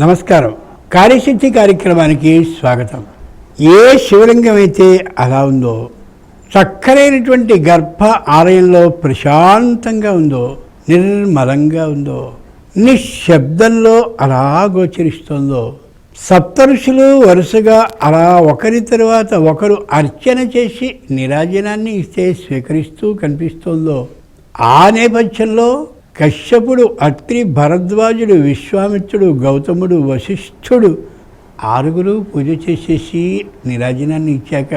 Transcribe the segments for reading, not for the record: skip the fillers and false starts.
నమస్కారం. కార్యసిద్ధి కార్యక్రమానికి స్వాగతం. ఏ శివలింగం అయితే అలా ఉందో, చక్కనైనటువంటి గర్భ ఆలయంలో ప్రశాంతంగా ఉందో, నిర్మలంగా ఉందో, నిశ్శబ్దంలో అలా గోచరిస్తుందో, సప్తఋషులు వరుసగా అలా ఒకరి తరువాత ఒకరు అర్చన చేసి నీరాజనాన్ని ఇస్తే స్వీకరిస్తూ కనిపిస్తోందో, ఆ నేపథ్యంలో కశ్యపుడు, అత్రి, భరద్వాజుడు, విశ్వామిత్రుడు, గౌతముడు, వశిష్ఠుడు ఆరుగురు పూజ చేసేసి నీరాజనాన్ని ఇచ్చాక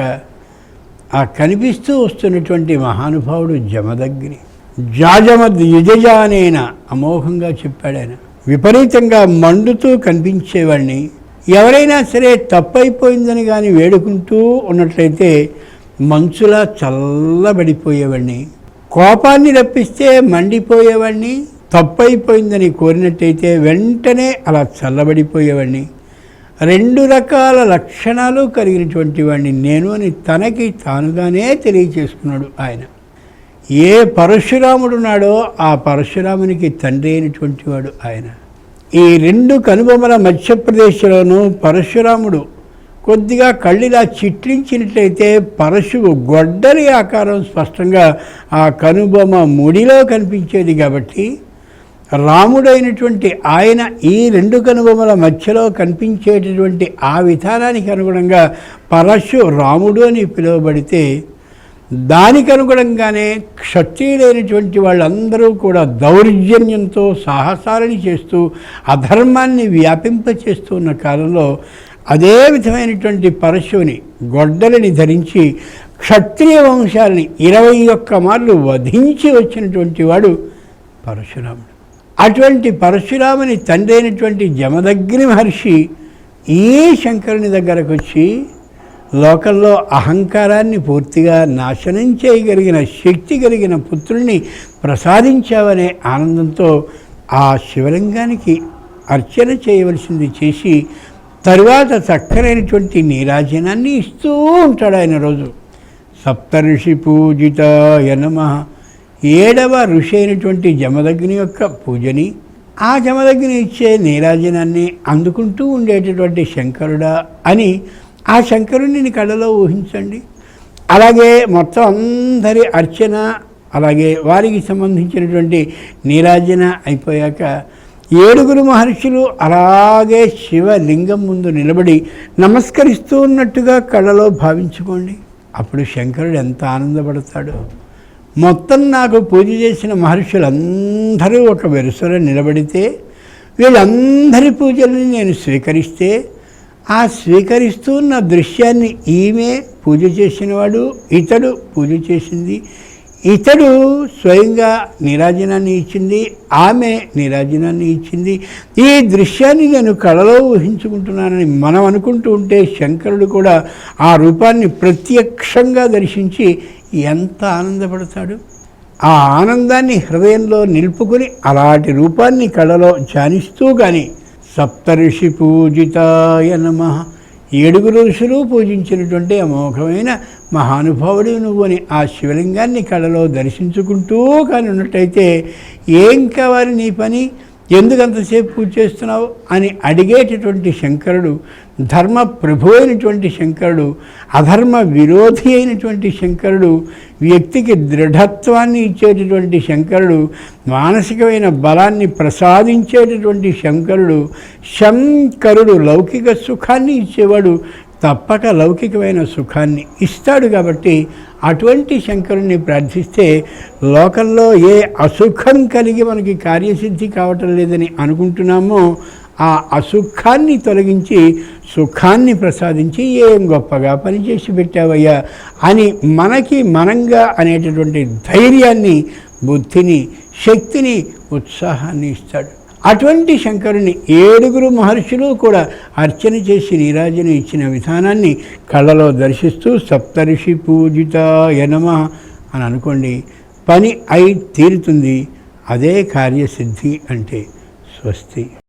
ఆ కనిపిస్తూ వస్తున్నటువంటి మహానుభావుడు జమదగ్ని. జాజమద్ యుజజానేన అమోఘంగా చెప్పాడు ఆయన. విపరీతంగా మండుతూ కనిపించేవాడిని. ఎవరైనా సరే తప్పైపోయిందని కానీ వేడుకుంటూ ఉన్నట్లయితే మంచులా చల్లబడిపోయేవాడిని. కోపాన్ని రప్పిస్తే మండిపోయేవాడిని. తప్పైపోయిందని కోరినట్టయితే వెంటనే అలా చల్లబడిపోయేవాడిని. రెండు రకాల లక్షణాలు కలిగినటువంటి వాడిని నేను అని తనకి తానుగానే తెలియచేసుకున్నాడు ఆయన. ఏ పరశురాముడున్నాడో ఆ పరశురామునికి తండ్రి అయినటువంటి వాడు ఆయన. ఈ రెండు కనుబొమ్మల మధ్యప్రదేశ్లోనూ పరశురాముడు కొద్దిగా కళ్ళిలా చిట్లించినట్లయితే పరశువు గొడ్డలి ఆకారం స్పష్టంగా ఆ కనుబొమ్మ ముడిలో కనిపించేది. కాబట్టి రాముడైనటువంటి ఆయన ఈ రెండు కనుబొమ్మల మధ్యలో కనిపించేటటువంటి ఆ విధానానికి అనుగుణంగా పరశురాముడు అని పిలువబడితే, దానికి అనుగుణంగానే క్షత్రియులైనటువంటి వాళ్ళందరూ కూడా దౌర్జన్యంతో సాహసాలని చేస్తూ అధర్మాన్ని వ్యాపింపచేస్తూ ఉన్న కాలంలో అదే విధమైనటువంటి పరశువుని గొడ్డలిని ధరించి క్షత్రియ వంశాలని 21 మార్లు వధించి వచ్చినటువంటి వాడు పరశురాముడు. అటువంటి పరశురాముని తండ్రి అయినటువంటి జమదగ్ని మహర్షి ఈ శంకరుని దగ్గరకు వచ్చి లోకంలో అహంకారాన్ని పూర్తిగా నాశనం చేయగలిగిన శక్తి కలిగిన పుత్రుణ్ణి ప్రసాదించావనే ఆనందంతో ఆ శివలింగానికి అర్చన చేయవలసింది చేసి తరువాత చక్కనైనటువంటి నీరాజనాన్ని ఇస్తూ ఉంటాడు ఆయన. రోజు సప్తఋషి పూజితాయ నమః, 7వ ఋషి అయినటువంటి జమదగ్ని యొక్క పూజని, ఆ జమదగ్ని ఇచ్చే నీరాజనాన్ని అందుకుంటూ ఉండేటటువంటి శంకరుడా అని ఆ శంకరుడిని కళ్ళలో ఊహించండి. అలాగే మొత్తం అందరి అర్చన, అలాగే వారికి సంబంధించినటువంటి నీరాజన అయిపోయాక 7 మహర్షులు అలాగే శివలింగం ముందు నిలబడి నమస్కరిస్తూ ఉన్నట్టుగా కళ్ళలో భావించుకోండి. అప్పుడు శంకరుడు ఎంత ఆనందపడతాడో. మొత్తం నాకు పూజ చేసిన మహర్షులందరూ ఒక వరుసలో నిలబడితే, వీళ్ళందరి పూజల్ని నేను స్వీకరిస్తే, ఆ స్వీకరిస్తున్న దృశ్యాన్ని ఈమె పూజ చేసినవాడు, ఇతడు పూజ చేసింది, ఇతడు స్వయంగా నీరాజనాన్ని ఇచ్చింది, ఆమె నీరాజనాన్ని ఇచ్చింది, ఈ దృశ్యాన్ని నేను కళలో ఊహించుకుంటున్నానని మనం అనుకుంటూ ఉంటే శంకరుడు కూడా ఆ రూపాన్ని ప్రత్యక్షంగా దర్శించి ఎంత ఆనందపడతాడు. ఆ ఆనందాన్ని హృదయంలో నిలుపుకుని అలాంటి రూపాన్ని కళలో ధ్యానిస్తూ కానీ సప్తఋషి పూజితాయ నమః, 7 ఋషులు పూజించినటువంటి అమోఘమైన మహానుభావుడు నువ్వు అని ఆ శివలింగాన్ని కళలో దర్శించుకుంటూ కానీ ఉన్నట్టయితే, ఏం కావాలి నీ పని, ఎందుకంతసేపు పూజ చేస్తున్నావు అని అడిగేటటువంటి శంకరుడు, ధర్మ ప్రభు అయినటువంటి శంకరుడు, అధర్మ విరోధి అయినటువంటి శంకరుడు, వ్యక్తికి దృఢత్వాన్ని ఇచ్చేటటువంటి శంకరుడు, మానసికమైన బలాన్ని ప్రసాదించేటటువంటి శంకరుడు, శంకరుడు లౌకిక సుఖాన్ని ఇచ్చేవాడు, తప్పక లౌకికమైన సుఖాన్ని ఇస్తాడు. కాబట్టి అటువంటి శంకరుణ్ణి ప్రార్థిస్తే లోకంలో ఏ అసుఖం కలిగి మనకి కార్యసిద్ధి కావటం లేదని అనుకుంటున్నామో ఆ అసుఖాన్ని తొలగించి సుఖాన్ని ప్రసాదించి ఏం గొప్పగా పనిచేసి పెట్టావయ్యా అని మనకి మనంగా అనేటటువంటి ధైర్యాన్ని, బుద్ధిని, శక్తిని, ఉత్సాహాన్ని ఇస్తాడు. అటువంటి శంకరుని 7 మహర్షులు కూడా అర్చన చేసి నీరాజన ఇచ్చిన విధానాన్ని కళ్ళలో దర్శిస్తూ సప్తఋషి పూజితాయ నమః అని అనుకోండి. పని అయి తీరుతుంది. అదే కార్యసిద్ధి అంటే. స్వస్తి.